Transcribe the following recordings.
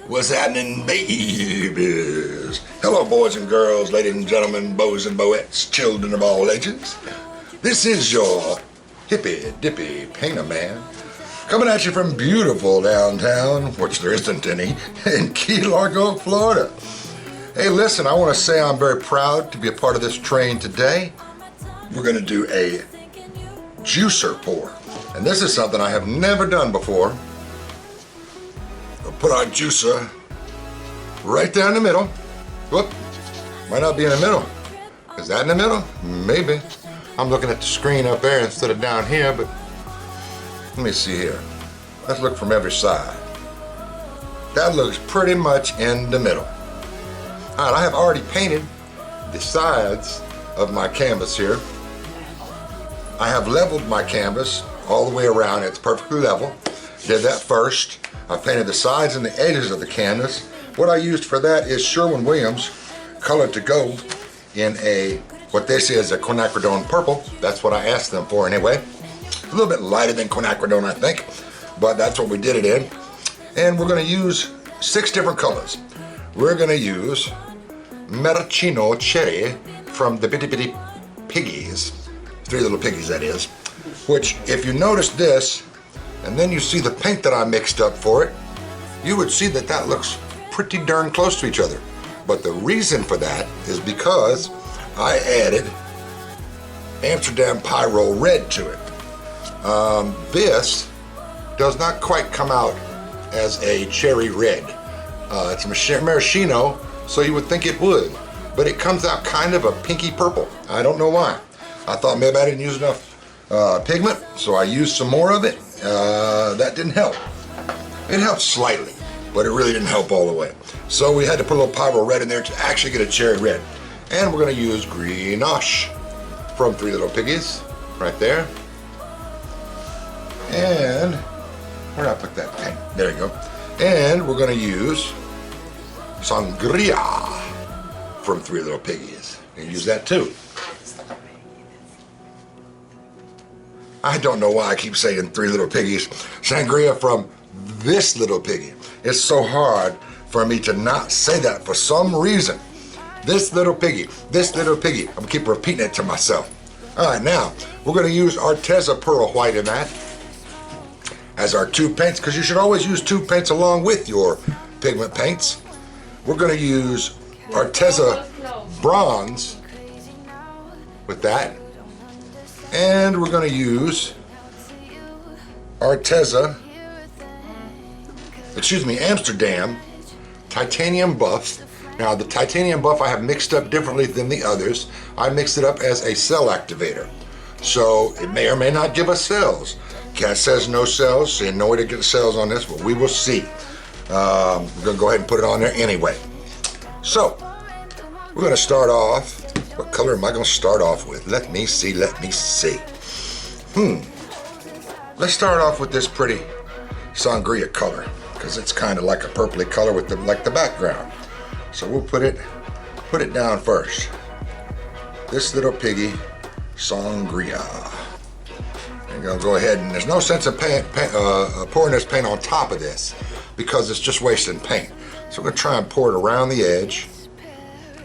What's happening, babies? Hello, boys and girls, ladies and gentlemen, beaux and beaux-ettes, children of all ages. This is your hippy-dippy painter man, coming at you from beautiful downtown, which there isn't any, in Key Largo, Florida. Hey, listen, I want to say I'm very proud to be a part of this train today. We're going to do a juicer pour, and this is something I have never done before. We'll put our juicer right down the middle. Whoop, might not be in the middle. Is that in the middle? Maybe. I'm looking at the screen up there instead of down here, but let me see here. Let's look from every side. That looks pretty much in the middle. All right, I have already painted the sides of my canvas here. I have leveled my canvas all the way around. It's perfectly level. Did that first. I painted the sides and the edges of the canvas. What I used for that is Sherwin-Williams Color to Go in what they say is a quinacridone purple. That's what I asked them for anyway. A little bit lighter than quinacridone, I think, but that's what we did it in. And we're going to use 6 different colors. We're going to use Maraschino Cherry from the Bitty Bitty Piggies, 3 little piggies that is, which if you notice this, and then you see the paint that I mixed up for it, you would see that that looks pretty darn close to each other. But the reason for that is because I added Amsterdam Pyro Red to it. This does not quite come out as a cherry red. It's a maraschino, so you would think it would, but it comes out kind of a pinky purple. I don't know why. I thought maybe I didn't use enough pigment, so I used some more of it. That didn't help. It helped slightly, but it really didn't help all the way. So we had to put a little Pyro Red in there to actually get a cherry red. And we're going to use Grenache from 3 Little Piggies, right there. And where did I put that paint? There you go. And we're going to use Sangria from 3 Little Piggies. And use that too. I don't know why I keep saying 3 Little Piggies. Sangria from this little piggy. It's so hard for me to not say that for some reason. This little piggy, this little piggy. I'm gonna keep repeating it to myself. All right, now we're gonna use Arteza Pearl White in that as our 2 paints, because you should always use 2 paints along with your pigment paints. We're gonna use Arteza Bronze with that. And we're going to use Amsterdam Titanium Buff. Now the Titanium Buff I have mixed up differently than the others. I mixed it up as a cell activator. So it may or may not give us cells. Cat says no cells, so no way to get cells on this, but we will see. We're going to go ahead and put it on there anyway. So we're going to start off. What color am I going to start off with? Let me see. Let's start off with this pretty sangria color, because it's kind of like a purpley color with the background. So we'll put it down first. This little piggy sangria. I'm going to go ahead, and there's no sense of pouring this paint on top of this because it's just wasting paint. So we're going to try and pour it around the edge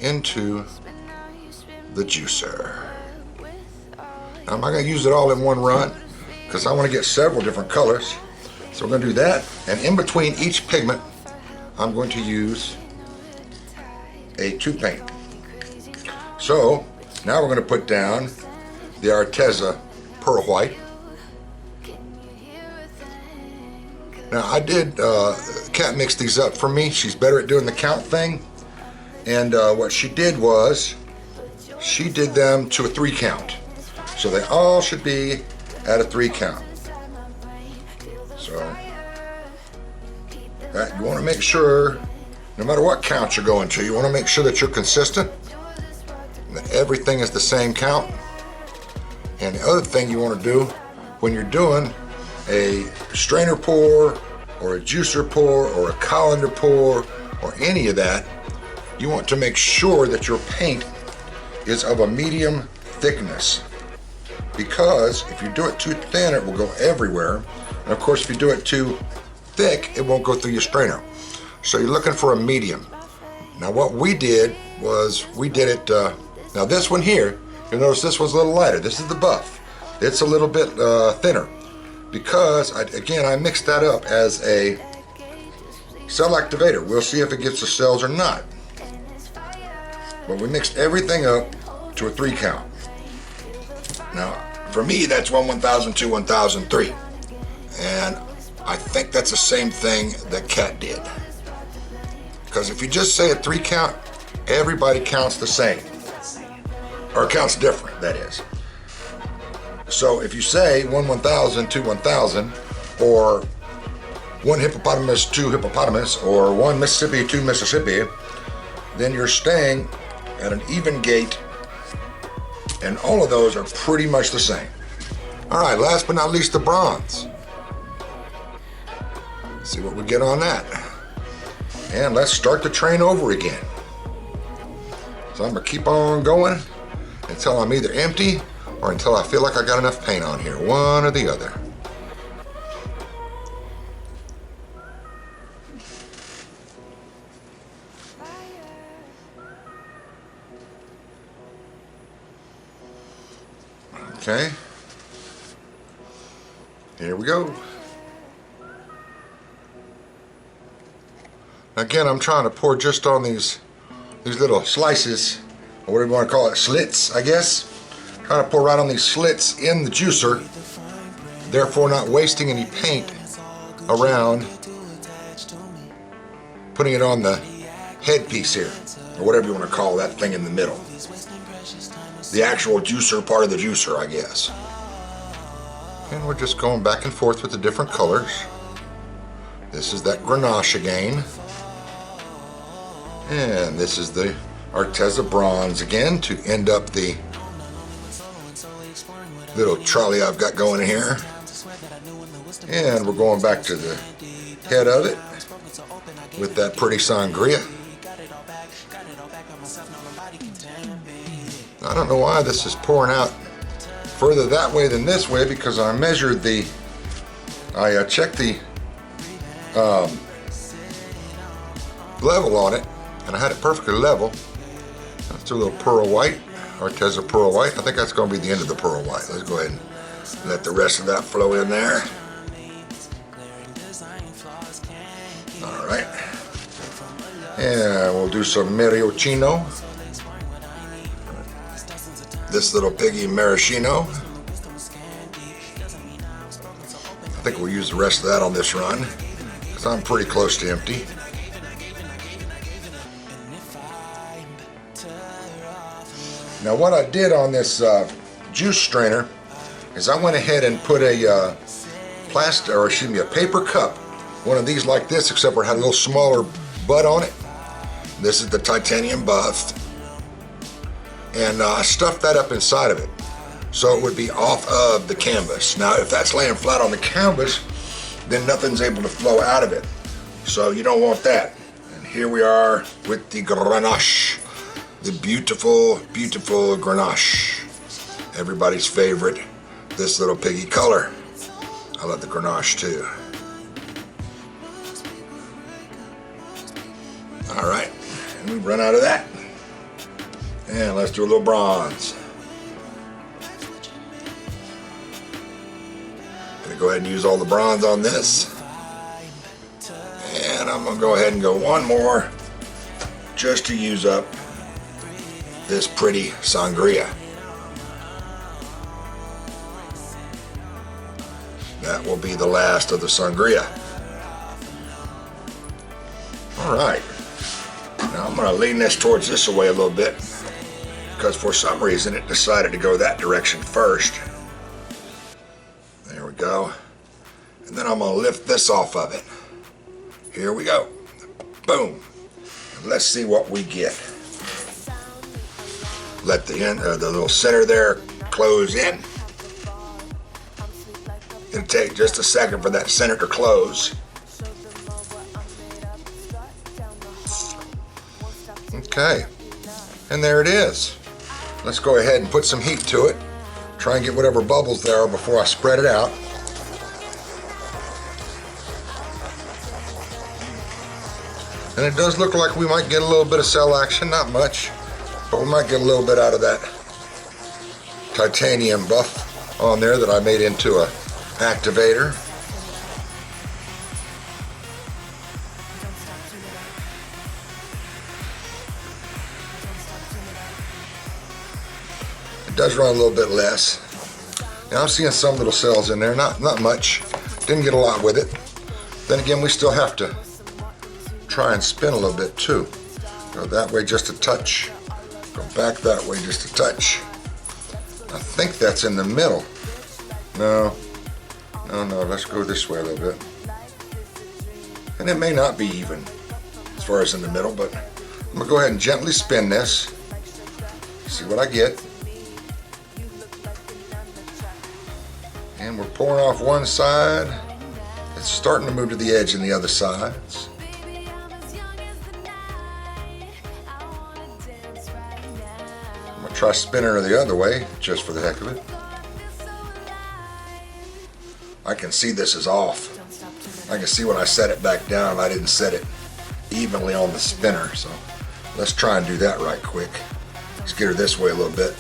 into the juicer. Now, I'm not going to use it all in one run because I want to get several different colors. So we're going to do that, and in between each pigment I'm going to use a 2 paint. So now we're going to put down the Arteza Pearl White. Now I did, Kat mixed these up for me. She's better at doing the count thing, and what she did was she did them to a 3 count. So they all should be at a 3 count. So that you want to make sure, no matter what count you're going to, you want to make sure that you're consistent, and that everything is the same count. And the other thing you want to do when you're doing a strainer pour or a juicer pour or a colander pour or any of that, you want to make sure that your paint is of a medium thickness, because if you do it too thin it will go everywhere, and of course if you do it too thick it won't go through your strainer. So you're looking for a medium. Now what we did was we did it, now this one here, you'll notice this one's a little lighter. This is the buff. It's a little bit thinner because, I mixed that up as a cell activator. We'll see if it gets the cells or not. But we mixed everything up to a 3 count. Now, for me, that's 1 1000, 2 1000, 3. And I think that's the same thing that Cat did. Because if you just say a 3 count, everybody counts the same. Or counts different, that is. So if you say 1 1000, 2 1000, or 1 hippopotamus, 2 hippopotamus, or 1 Mississippi, 2 Mississippi, then you're staying at an even gait, and all of those are pretty much the same. All right, last but not least, the bronze. Let's see what we get on that. And let's start the train over again. So I'm gonna keep on going until I'm either empty or until I feel like I got enough paint on here, one or the other. Okay, here we go. Again, I'm trying to pour just on these little slices, or whatever you want to call it, slits, I guess. Trying to pour right on these slits in the juicer, therefore not wasting any paint around putting it on the headpiece here, or whatever you want to call that thing in the middle. The actual juicer part of the juicer, I guess. And we're just going back and forth with the different colors. This is that Grenache again. And this is the Arteza Bronze again to end up the little trolley I've got going here. And we're going back to the head of it with that pretty sangria. I don't know why this is pouring out further that way than this way, because I measured I checked the level on it, and I had it perfectly level. Let's do a little pearl white, Arteza pearl white. I think that's going to be the end of the pearl white. Let's go ahead and let the rest of that flow in there. All right. And we'll do some maraschino. This little piggy maraschino. I think we'll use the rest of that on this run, because I'm pretty close to empty. Now what I did on this juice strainer is I went ahead and put a a paper cup, one of these like this, except for it had a little smaller butt on it. This is the titanium buff. And I stuffed that up inside of it so it would be off of the canvas. Now if that's laying flat on the canvas, then nothing's able to flow out of it, so you don't want that. And here we are with the Grenache, the beautiful, beautiful Grenache, everybody's favorite, this little piggy color. I love the Grenache too. All right, and we've run out of that. And let's do a little bronze. Gonna go ahead and use all the bronze on this. And I'm gonna go ahead and go one more just to use up this pretty sangria. That will be the last of the sangria. All right. Now I'm gonna lean this towards this away a little bit, because for some reason it decided to go that direction first. There we go. And then I'm gonna lift this off of it. Here we go. Boom. Let's see what we get. Let the end, the little center there close in. It'll take just a second for that center to close. Okay, and there it is. Let's go ahead and put some heat to it. Try and get whatever bubbles there are before I spread it out. And it does look like we might get a little bit of cell action, not much, but we might get a little bit out of that titanium buff on there that I made into a activator. It does run a little bit less. Now I'm seeing some little cells in there, not much. Didn't get a lot with it. Then again, we still have to try and spin a little bit too. Go that way just a touch. Go back that way just a touch. I think that's in the middle. No, let's go this way a little bit. And it may not be even as far as in the middle, but I'm gonna go ahead and gently spin this. See what I get. And we're pouring off one side. It's starting to move to the edge in the other sides. I'm gonna try spinning her the other way, just for the heck of it. I can see this is off. I can see when I set it back down, I didn't set it evenly on the spinner. So let's try and do that right quick. Let's get her this way a little bit.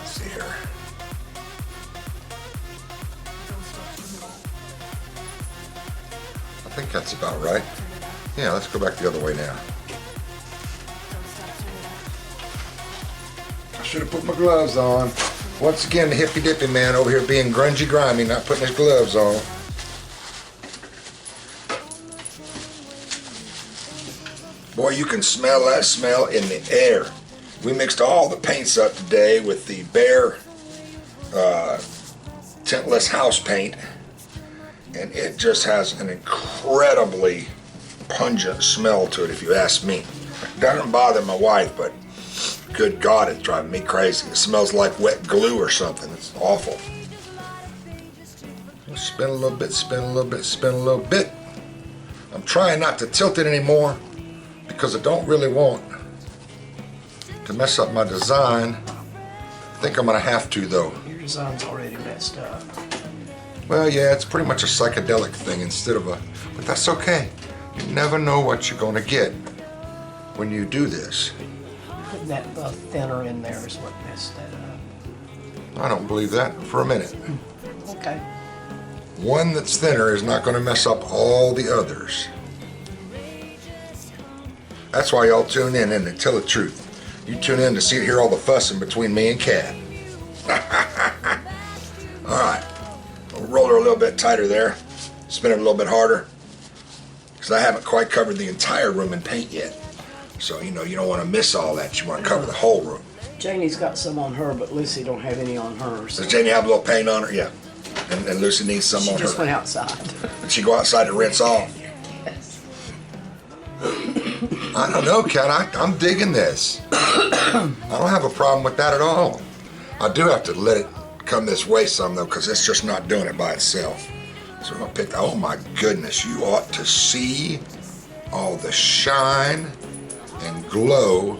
Let's see here. I think that's about right. Yeah, let's go back the other way now. I should have put my gloves on. Once again, the hippy dippy man over here being grungy grimy, not putting his gloves on. Boy, you can smell that smell in the air. We mixed all the paints up today with the Bear tintless house paint, and it just has an incredibly pungent smell to it, if you ask me. It doesn't bother my wife, but good God, it's driving me crazy. It smells like wet glue or something. It's awful. Spin a little bit, spin a little bit, spin a little bit. I'm trying not to tilt it anymore because I don't really want to mess up my design. I think I'm gonna have to though. Your design's already messed up. Well, yeah, it's pretty much a psychedelic thing instead of a, but that's okay. You never know what you're gonna get when you do this. Putting that thinner in there is what messed that up. I don't believe that for a minute. Okay. One that's thinner is not gonna mess up all the others. That's why y'all tune in and to tell the truth. You tune in to hear all the fussing between me and Kat. All right, we'll roll her a little bit tighter there. Spin it a little bit harder, because I haven't quite covered the entire room in paint yet. So, you know, you don't want to miss all that. You want to cover the whole room. Janie's got some on her, but Lucy don't have any on hers. So. Does Janie have a little paint on her? Yeah. And Lucy needs some on her. She just went outside. Did she go outside to rinse off? Yes. I don't know, Kat. I'm digging this. I don't have a problem with that at all. I do have to let it come this way some, though, because it's just not doing it by itself. So we're going to pick, oh my goodness, you ought to see all the shine and glow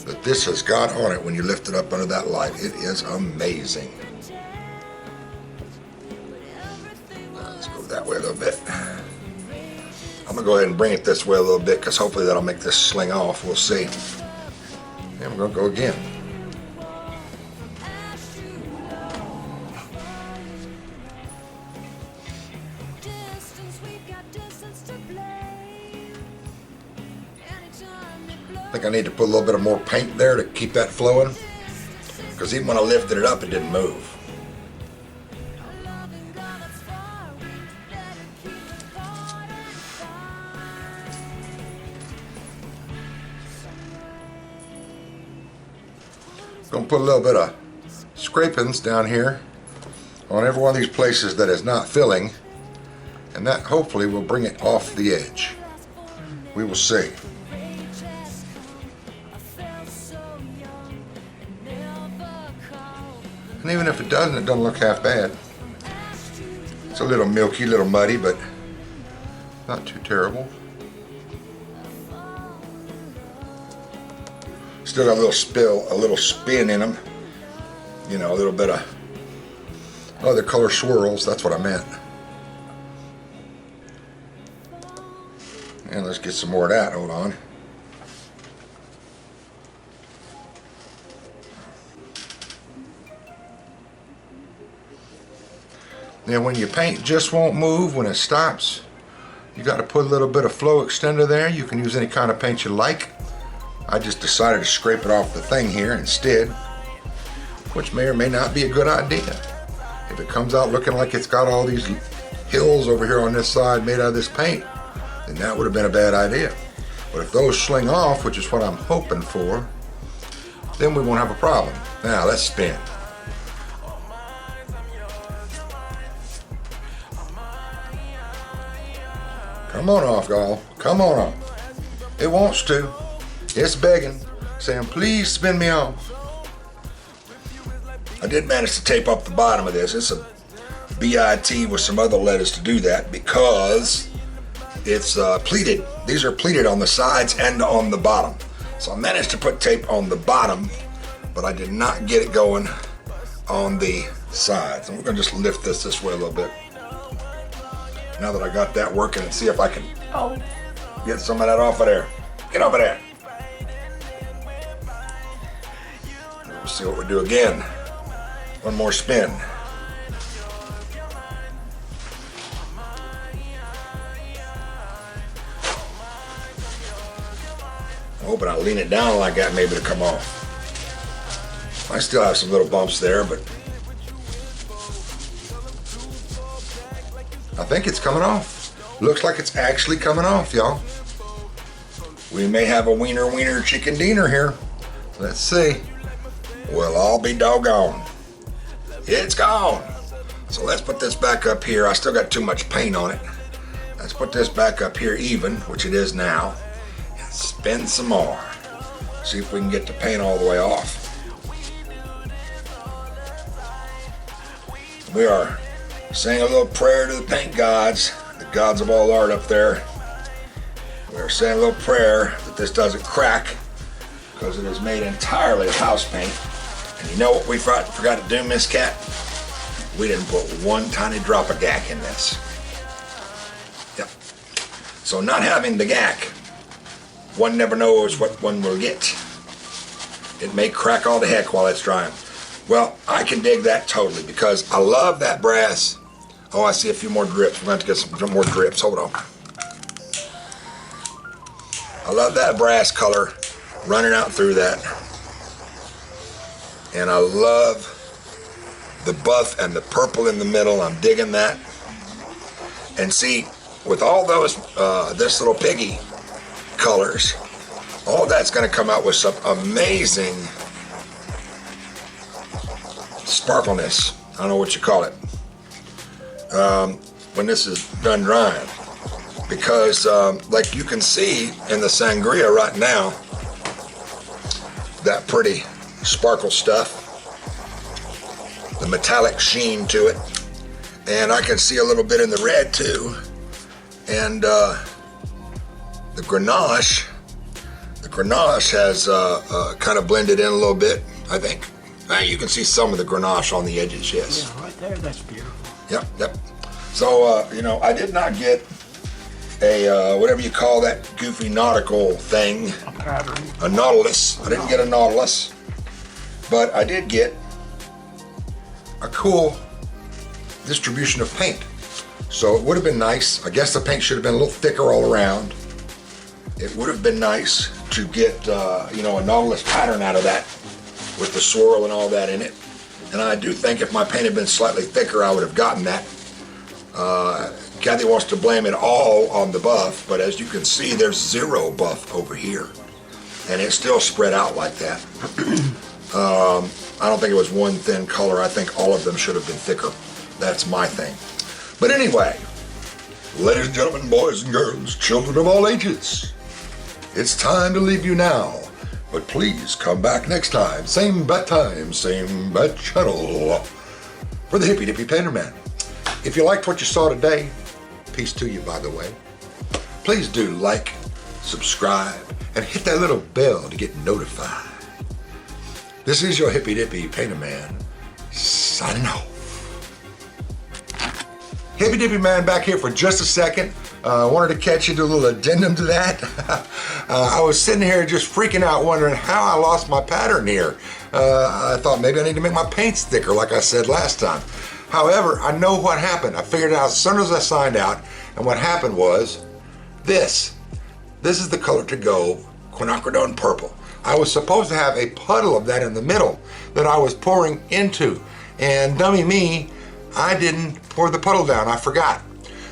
that this has got on it when you lift it up under that light. It is amazing. Let's go that way a little bit. I'm gonna go ahead and bring it this way a little bit because hopefully that'll make this sling off. We'll see. And we're gonna go again. I think I need to put a little bit of more paint there to keep that flowing, because even when I lifted it up, it didn't move. Gonna put a little bit of scrapings down here on every one of these places that is not filling, and that hopefully will bring it off the edge. We will see. And even if it doesn't look half bad. It's a little milky, a little muddy, but not too terrible. Still got a little spin in them. You know, a little bit of other color swirls. That's what I meant. And let's get some more of that. Hold on. Then when your paint just won't move when it stops, you got to put a little bit of flow extender there. You can use any kind of paint you like. I just decided to scrape it off the thing here instead, which may or may not be a good idea. If it comes out looking like it's got all these hills over here on this side made out of this paint, then that would have been a bad idea. But if those sling off, which is what I'm hoping for, then we won't have a problem. Now let's spin. Come on off, y'all. Come on off. It wants to. It's begging, saying, please spin me off. I did manage to tape up the bottom of this. It's a BIT with some other letters to do that because it's pleated. These are pleated on the sides and on the bottom. So I managed to put tape on the bottom, but I did not get it going on the sides. And we're going to just lift this way a little bit. Now that I got that working, and see if I can get some of that off of there. Get over there. We'll see what we do again. One more spin. I'm hoping I lean it down like that maybe to come off. I still have some little bumps there, but I think it's coming off. Looks like it's actually coming off, y'all. We may have a wiener chicken dinner here. Let's see. We'll all be doggone. It's gone. So let's put this back up here. I still got too much paint on it. Let's put this back up here even, which it is now, and spin some more. See if we can get the paint all the way off. We are saying a little prayer to the paint gods, the gods of all art up there. We're saying a little prayer that this doesn't crack because it is made entirely of house paint. And you know what we forgot to do, Miss Cat? We didn't put one tiny drop of gack in this. Yep. So not having the gack, one never knows what one will get. It may crack all to heck while it's drying. Well, I can dig that totally because I love that brass. Oh, I see a few more drips. We're going to have to get some more drips. Hold on. I love that brass color running out through that. And I love the buff and the purple in the middle. I'm digging that. And see, with all those, this little piggy colors, all that's going to come out with some amazing sparkleness. I don't know what you call it. When this is done drying. Because like you can see in the sangria right now, that pretty sparkle stuff, the metallic sheen to it, and I can see a little bit in the red too, and the Grenache has kind of blended in a little bit, I think. You can see some of the Grenache on the edges, yes. Yeah, right there, that's beautiful. Yep. So, you know, I did not get a, whatever you call that goofy nautical thing. A pattern. A Nautilus. I didn't get a Nautilus. But I did get a cool distribution of paint. So it would have been nice. I guess the paint should have been a little thicker all around. It would have been nice to get, you know, a Nautilus pattern out of that with the swirl and all that in it. And I do think if my paint had been slightly thicker, I would have gotten that. Kathy wants to blame it all on the buff, but as you can see, there's zero buff over here. And it's still spread out like that. I don't think it was one thin color. I think all of them should have been thicker. That's my thing. But anyway, ladies and gentlemen, boys and girls, children of all ages, it's time to leave you now. But please come back next time. Same bat time, same bat channel. For the Hippy Dippy Painter Man. If you liked what you saw today, peace to you, by the way. Please do like, subscribe, and hit that little bell to get notified. This is your Hippy Dippy Painter Man, signing off. Hippy Dippy Man back here for just a second. I wanted to catch you, do a little addendum to that. I was sitting here just freaking out, wondering how I lost my pattern here. I thought maybe I need to make my paints thicker, like I said last time. However, I know what happened. I figured it out as soon as I signed out, and what happened was this. This is the color to go, quinacridone purple. I was supposed to have a puddle of that in the middle that I was pouring into, and dummy me, I didn't pour the puddle down. I forgot.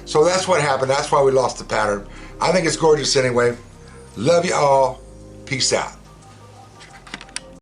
So that's what happened. That's why we lost the pattern. I think it's gorgeous anyway. Love you all. Peace out.